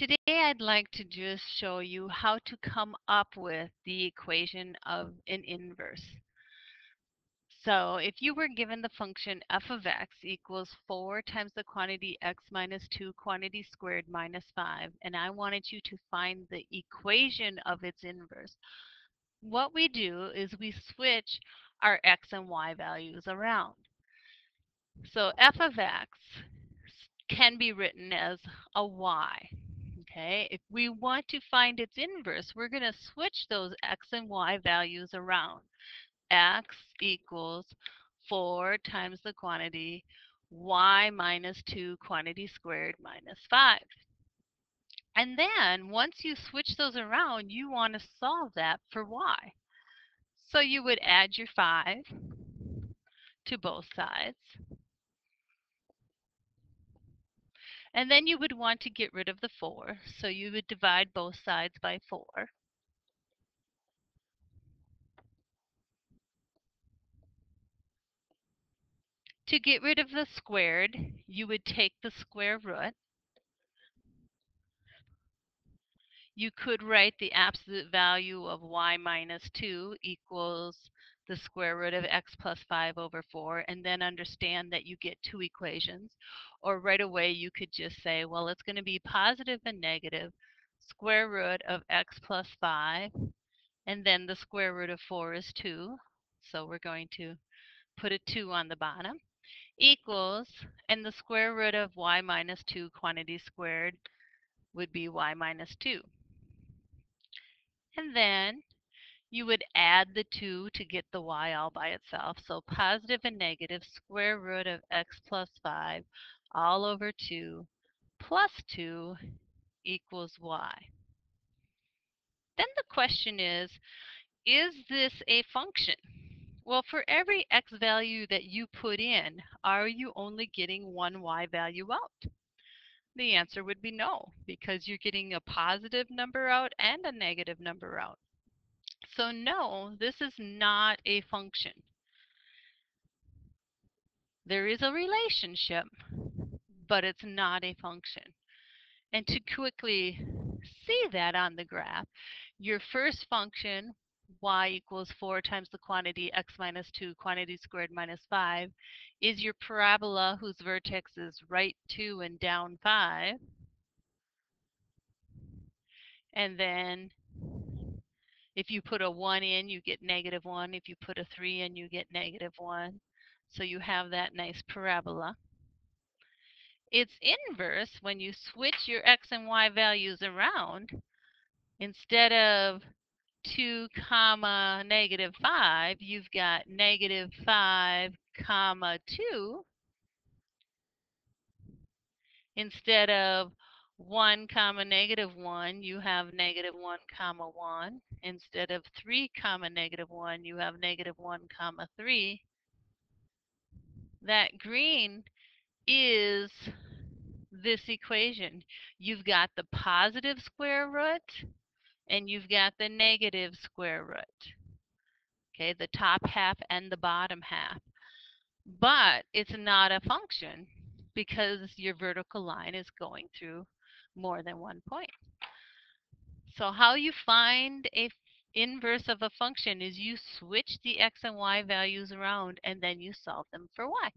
Today I'd like to just show you how to come up with the equation of an inverse. So if you were given the function f of x equals 4 times the quantity x minus 2 quantity squared minus 5, and I wanted you to find the equation of its inverse, what we do is we switch our x and y values around. So f of x can be written as a y. Okay, if we want to find its inverse, we're going to switch those x and y values around. X equals 4 times the quantity y minus 2 quantity squared minus 5. And then once you switch those around, you want to solve that for y. So you would add your 5 to both sides. And then you would want to get rid of the 4. So you would divide both sides by 4. To get rid of the squared, you would take the square root. You could write the absolute value of y minus 2 equals the square root of x plus 5 over 4, and then understand that you get two equations. Or right away you could just say, well, it's going to be positive and negative square root of x plus 5, and then the square root of 4 is 2. So we're going to put a 2 on the bottom, equals, and the square root of y minus 2 quantity squared would be y minus 2. And then you would add the 2 to get the y all by itself. So positive and negative square root of x plus 5 all over 2 plus 2 equals y. Then the question is this a function? Well, for every x value that you put in, are you only getting one y value out? The answer would be no, because you're getting a positive number out and a negative number out. So no, this is not a function. There is a relationship, but it's not a function. And to quickly see that on the graph, your first function, y equals 4 times the quantity x minus 2 quantity squared minus 5, is your parabola whose vertex is right 2 and down 5. And then if you put a 1 in, you get negative 1. If you put a 3 in, you get negative 1. So you have that nice parabola. Its inverse, when you switch your x and y values around, instead of 2 comma negative 5, you've got negative 5 comma 2. Instead of 1 comma negative 1, you have negative 1 comma 1. Instead of 3 comma negative 1, you have negative 1 comma 3. That green is this equation. You've got the positive square root and you've got the negative square root. Okay, the top half and the bottom half. But it's not a function because your vertical line is going through more than one point. So how you find a inverse of a function is you switch the x and y values around and then you solve them for y.